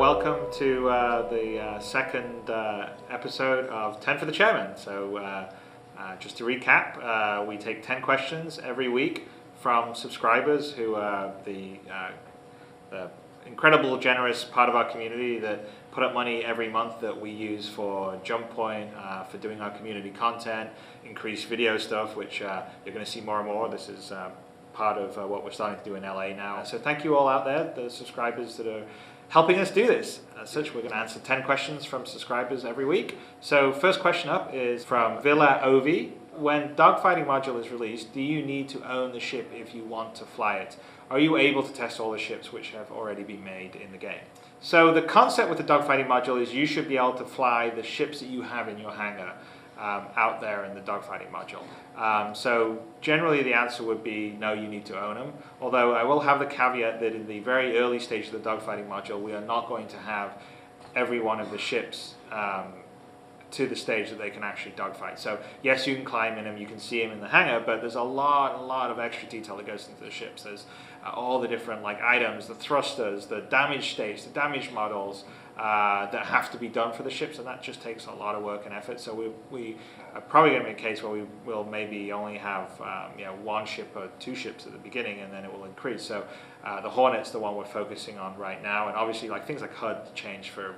welcome to the second episode of 10 for the Chairman. So just to recap, we take 10 questions every week from subscribers who are the incredible, generous part of our community that put up money every month that we use for Jump Point, for doing our community content, increased video stuff, which you're going to see more and more. This is part of what we're starting to do in LA now. So thank you all out there, the subscribers that are helping us do this. As such, we're going to answer 10 questions from subscribers every week. So first question up is from Villa Ovi. When dogfighting module is released, do you need to own the ship if you want to fly it? Are you able to test all the ships which have already been made in the game? So the concept with the dogfighting module is you should be able to fly the ships that you have in your hangar out there in the dogfighting module. So generally the answer would be no, you need to own them. Although I will have the caveat that in the very early stage of the dogfighting module, we are not going to have every one of the ships to the stage that they can actually dogfight. So yes, you can climb in them, you can see them in the hangar, but there's a lot of extra detail that goes into the ships. There's all the different items, the thrusters, the damage states, the damage models that have to be done for the ships, and that just takes a lot of work and effort. So we are probably going to be a case where we will maybe only have one ship or two ships at the beginning, and then it will increase. So the Hornet's the one we're focusing on right now, and obviously things like HUD change for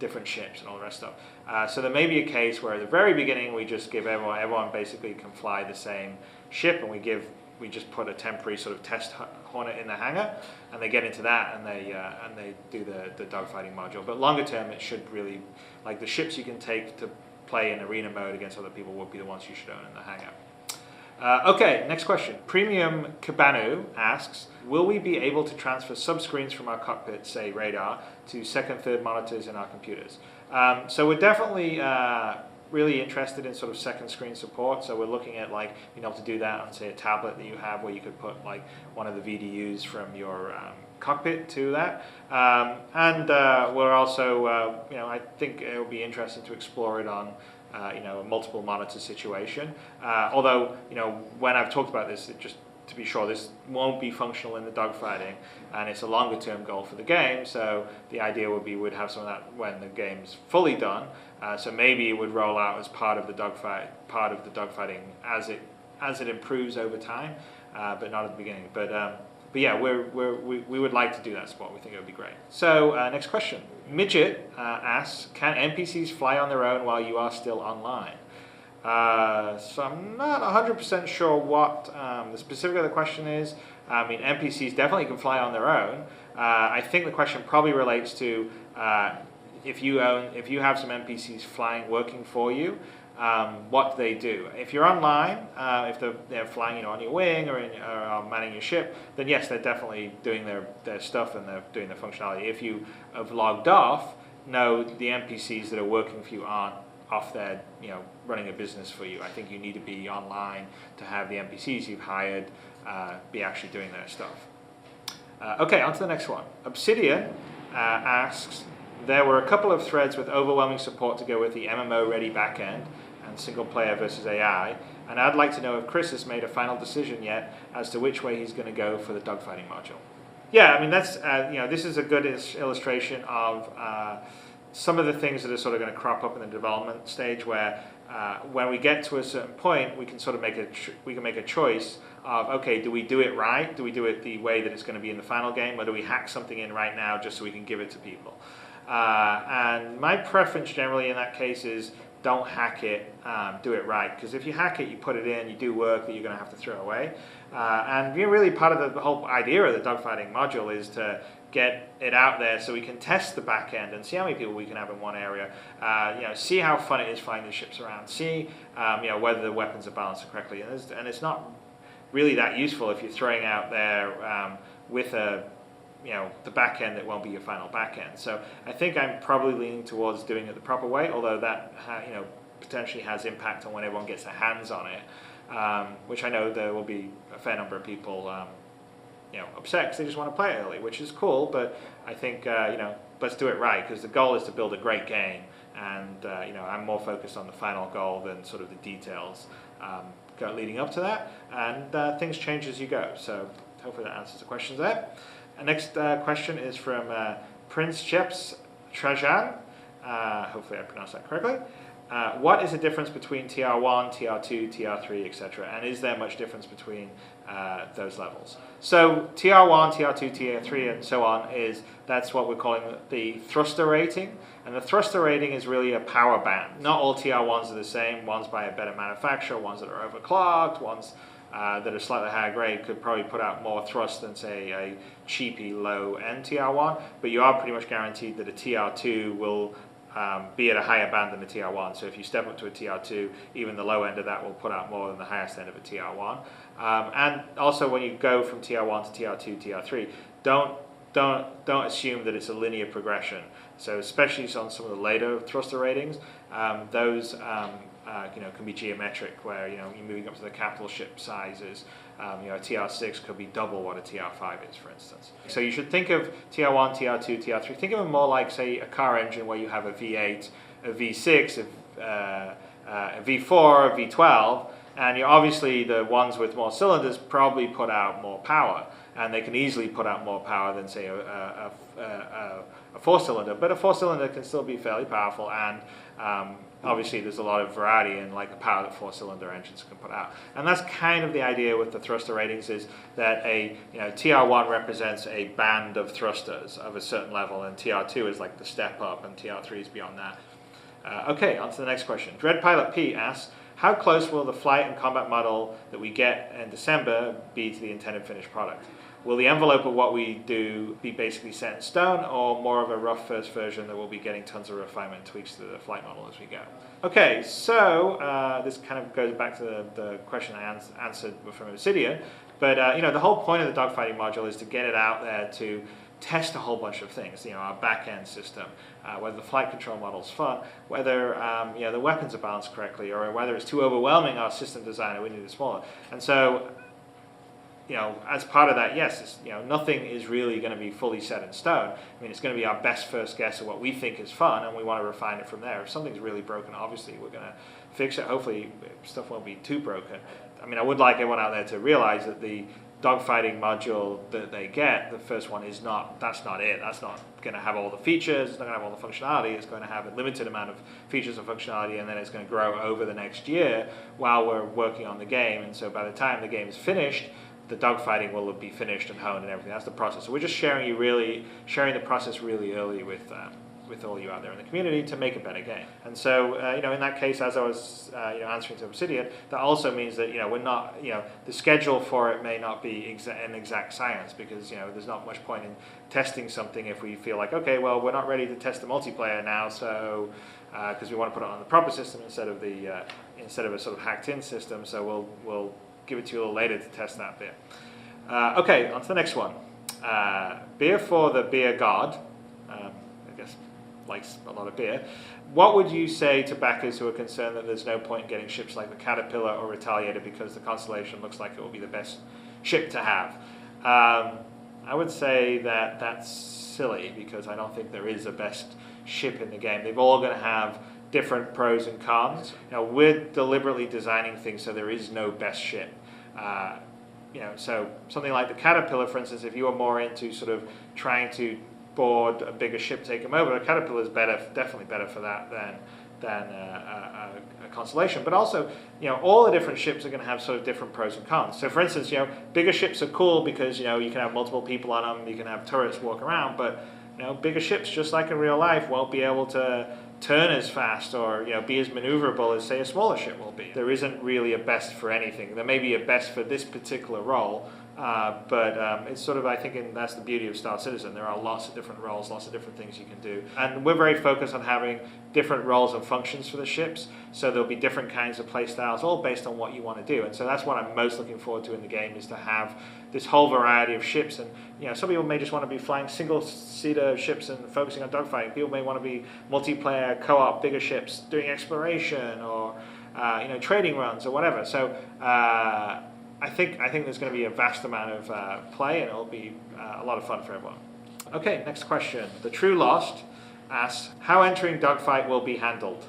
different ships and all the rest of stuff. So there may be a case where at the very beginning we just give everyone basically can fly the same ship, and we just put a temporary sort of test Hornet in the hangar, and they get into that and they do the dogfighting module. But longer term, it should really, like the ships you can take to play in arena mode against other people would be the ones you should own in the hangar. Okay, next question. Premium Cabanu asks, will we be able to transfer subscreens from our cockpit, say radar, to second, third monitors in our computers? So we're definitely really interested in sort of second screen support. So we're looking at being able to do that on, say, a tablet that you have, where you could put one of the VDUs from your cockpit to that. And we're also, I think it will be interesting to explore it on a multiple monitor situation. Although, when I've talked about this, just to be sure, this won't be functional in the dogfighting, and it's a longer term goal for the game. So the idea would be we'd have some of that when the game's fully done. So maybe it would roll out as part of the dogfighting as it improves over time, but not at the beginning. But yeah, we would like to do that spot. We think it would be great. So next question. Midget asks, can NPCs fly on their own while you are still online? So I'm not 100% sure what the specific of the question is. I mean, NPCs definitely can fly on their own. I think the question probably relates to if you have some NPCs working for you, what they do. If you're online, if they're flying on your wing or manning your ship, then yes, they're definitely doing their stuff and they're doing their functionality. If you have logged off, no, the NPCs that are working for you aren't off there, running a business for you. I think you need to be online to have the NPCs you've hired be actually doing their stuff. Okay, on to the next one. Obsidian asks, there were a couple of threads with overwhelming support to go with the MMO-ready backend and single player versus AI, and I'd like to know if Chris has made a final decision yet as to which way he's going to go for the dogfighting module. Yeah, I mean, that's this is a good illustration of some of the things that are sort of going to crop up in the development stage, where when we get to a certain point, we can sort of make a choice of, okay, do we do it right? Do we do it the way that it's going to be in the final game, or do we hack something in right now just so we can give it to people? And my preference generally in that case is don't hack it, do it right. Because if you hack it, you put it in, you do work that you're going to have to throw away. And really part of the whole idea of the dogfighting module is to get it out there so we can test the back end and see how many people we can have in one area. See how fun it is flying the ships around. See whether the weapons are balanced correctly. And it's not really that useful if you're throwing out there with the back end that won't be your final back end. So I think I'm probably leaning towards doing it the proper way, although that potentially has impact on when everyone gets their hands on it, which I know there will be a fair number of people upset because they just want to play it early, which is cool. But I think let's do it right, because the goal is to build a great game, and I'm more focused on the final goal than sort of the details leading up to that, and things change as you go. So hopefully that answers the questions there. Next question is from Prince Jeps Trajan, hopefully I pronounced that correctly. What is the difference between TR1, TR2, TR3, etc.? And is there much difference between those levels? So TR1, TR2, TR3, and so on that's what we're calling the thruster rating. And the thruster rating is really a power band. Not all TR1s are the same. Ones by a better manufacturer, ones that are overclocked, ones that are slightly higher grade could probably put out more thrust than, say, a cheapy low-end TR1. But you are pretty much guaranteed that a TR2 will be at a higher band than a TR1. So if you step up to a TR2, even the low end of that will put out more than the highest end of a TR1. And also when you go from TR1 to TR2, TR3, don't assume that it's a linear progression. So especially on some of the later thruster ratings, those can be geometric, where you're moving up to the capital ship sizes. A TR6 could be double what a TR5 is, for instance. So you should think of TR1, TR2, TR3. Think of them more like, say, a car engine where you have a V8, a V6, a V4, a V12, and obviously the ones with more cylinders probably put out more power, and they can easily put out more power than, say, a four-cylinder. But a four-cylinder can still be fairly powerful, and obviously there's a lot of variety in the power that four-cylinder engines can put out. And that's kind of the idea with the thruster ratings, is that a TR1 represents a band of thrusters of a certain level, and TR2 is like the step up, and TR3 is beyond that. Okay, on to the next question. Dread Pilot P asks, how close will the flight and combat model that we get in December be to the intended finished product? Will the envelope of what we do be basically set in stone, or more of a rough first version that we'll be getting tons of refinement and tweaks to the flight model as we go? Okay, so this kind of goes back to the question I answered from Obsidian, but the whole point of the dogfighting module is to get it out there to test a whole bunch of things, our back-end system, whether the flight control model's fun, whether the weapons are balanced correctly, or whether it's too overwhelming our system designer, we need it smaller. And so as part of that, yes, nothing is really going to be fully set in stone. I mean, it's going to be our best first guess of what we think is fun, and we want to refine it from there. If something's really broken, obviously we're going to fix it. Hopefully stuff won't be too broken. I mean, I would like everyone out there to realize that the dogfighting module that they get, the first one, that's not it. That's not going to have all the features, it's not going to have all the functionality. It's going to have a limited amount of features and functionality, and then it's going to grow over the next year while we're working on the game. And so by the time the game is finished, the dogfighting will be finished and honed and everything. That's the process. So we're just sharing the process really early with all you out there in the community to make a better game. And so in that case, as I was answering to Obsidian, that also means that we're not the schedule for it may not be an exact science, because there's not much point in testing something if we feel like, okay, well, we're not ready to test the multiplayer now, so because we want to put it on the proper system instead of a sort of hacked in system, so we'll give it to you a little later to test that bit. Okay, on to the next one. Beer for the beer god, I guess likes a lot of beer. What would you say to backers who are concerned that there's no point in getting ships like the Caterpillar or Retaliator because the Constellation looks like it will be the best ship to have? I would say that that's silly, because I don't think there is a best ship in the game. They're all going to have different pros and cons. We're deliberately designing things so there is no best ship. So something like the Caterpillar, for instance, if you are more into sort of trying to board a bigger ship, take them over, a Caterpillar is definitely better for that than a Constellation. But also, all the different ships are going to have sort of different pros and cons. So for instance, bigger ships are cool because you can have multiple people on them, you can have turrets walk around, but bigger ships, just like in real life, won't be able to turn as fast or be as maneuverable as, say, a smaller ship will be. There isn't really a best for anything. There may be a best for this particular role, but it's sort of, I think, and that's the beauty of Star Citizen. There are lots of different roles, lots of different things you can do. And we're very focused on having different roles and functions for the ships, so there'll be different kinds of play styles, all based on what you want to do. And so that's what I'm most looking forward to in the game, is to have this whole variety of ships. And some people may just want to be flying single-seater ships and focusing on dogfighting. People may want to be multiplayer, co-op, bigger ships, doing exploration or trading runs or whatever. So I think there's going to be a vast amount of play, and it'll be a lot of fun for everyone. Okay, next question. The True Lost asks, how entering dogfight will be handled?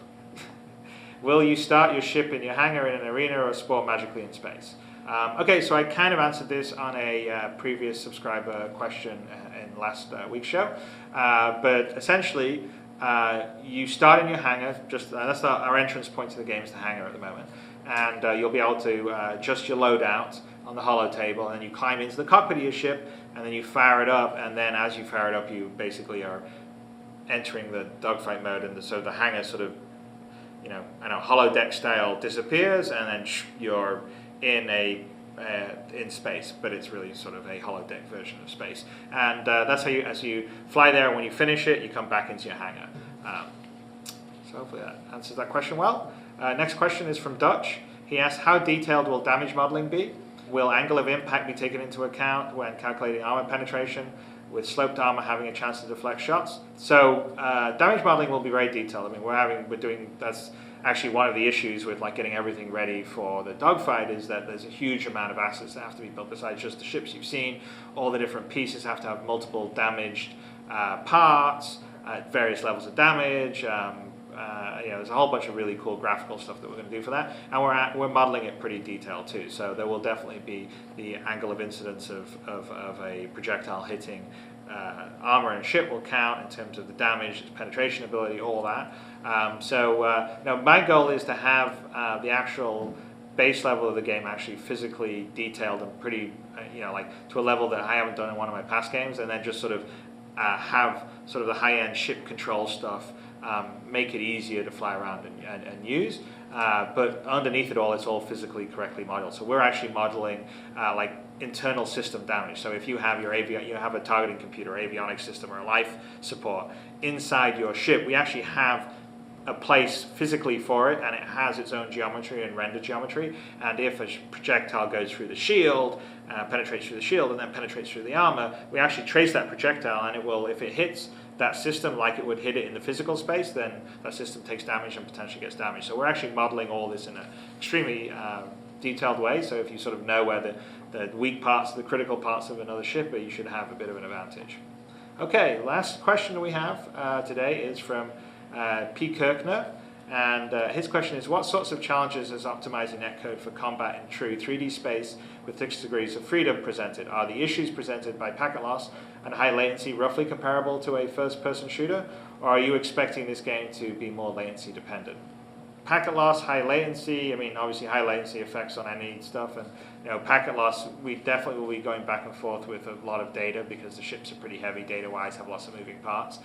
Will you start your ship in your hangar in an arena or spawn magically in space? Okay, so I kind of answered this on a previous subscriber question in last week's show, but essentially you start in your hangar, that's our entrance point to the game is the hangar at the moment, and you'll be able to adjust your loadout on the holo table, and then you climb into the cockpit of your ship, and then you fire it up, and then as you fire it up you basically are entering the dogfight mode, and so the hangar sort of, holodeck style disappears, and then you're in space, but it's really sort of a holodeck version of space. And that's how as you fly there, and when you finish it, you come back into your hangar. So hopefully that answers that question well. Next question is from Dutch. He asks, how detailed will damage modeling be? Will angle of impact be taken into account when calculating armor penetration, with sloped armor having a chance to deflect shots? So damage modeling will be very detailed. I mean, that's actually one of the issues with getting everything ready for the dogfight, is that there's a huge amount of assets that have to be built besides just the ships you've seen. All the different pieces have to have multiple damaged parts at various levels of damage. There's a whole bunch of really cool graphical stuff that we're going to do for that, and we're modeling it pretty detailed too. So there will definitely be the angle of incidence of a projectile hitting armor and ship will count in terms of the damage, its penetration ability, all that. Now my goal is to have the actual base level of the game actually physically detailed and pretty, to a level that I haven't done in one of my past games, and then just sort of have sort of the high-end ship control stuff. Make it easier to fly around and use, but underneath it all, it's all physically correctly modeled. So we're actually modeling internal system damage. So if you have you have a targeting computer, avionics system, or a life support inside your ship, we actually have a place physically for it, and it has its own geometry and render geometry. And if a projectile goes through the shield, penetrates through the shield, and then penetrates through the armor, we actually trace that projectile, and it will, if it hits that system like it would hit it in the physical space, then that system takes damage and potentially gets damaged. So we're actually modeling all this in an extremely detailed way. So if you sort of know where the weak parts, the critical parts of another ship, you should have a bit of an advantage. Okay, last question we have today is from P. Kirkner, and his question is, what sorts of challenges is optimizing netcode for combat in true 3D space with 6 degrees of freedom presented? Are the issues presented by packet loss and high latency roughly comparable to a first-person shooter, or are you expecting this game to be more latency dependent? Packet loss, high latency, I mean, obviously high latency effects on any stuff, and packet loss, we definitely will be going back and forth with a lot of data, because the ships are pretty heavy data-wise, have lots of moving parts.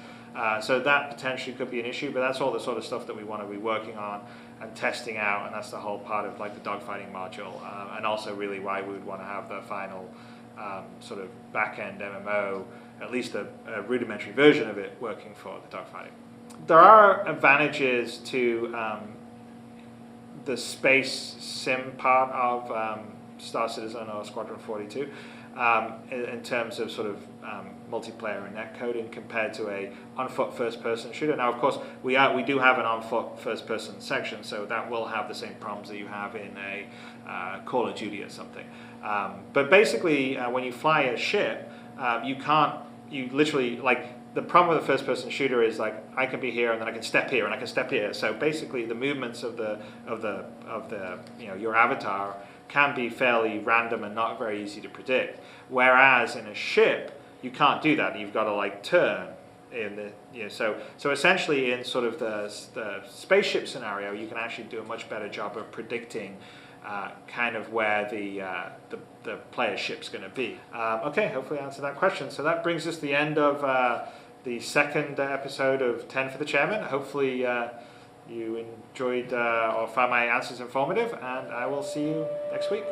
So that potentially could be an issue, but that's all the sort of stuff that we want to be working on and testing out, and that's the whole part of the dogfighting module, and also really why we would want to have the final sort of back-end MMO, at least a rudimentary version of it, working for the dogfighting. There are advantages to the space sim part of Star Citizen or Squadron 42 in terms of sort of multiplayer and netcoding compared to a on-foot first-person shooter. Now, of course, we do have an on-foot first-person section, so that will have the same problems that you have in a Call of Duty or something. But basically, when you fly a ship, you literally, the problem with a first-person shooter is I can be here and then I can step here and I can step here. So basically, the movements of your avatar can be fairly random and not very easy to predict. Whereas in a ship, you can't do that. You've got to turn in the so essentially in sort of the spaceship scenario, you can actually do a much better job of predicting kind of where the player's ship's going to be. Okay, hopefully I answered that question. So that brings us to the end of the second episode of 10 for the Chairman. Hopefully you enjoyed or found my answers informative, and I will see you next week.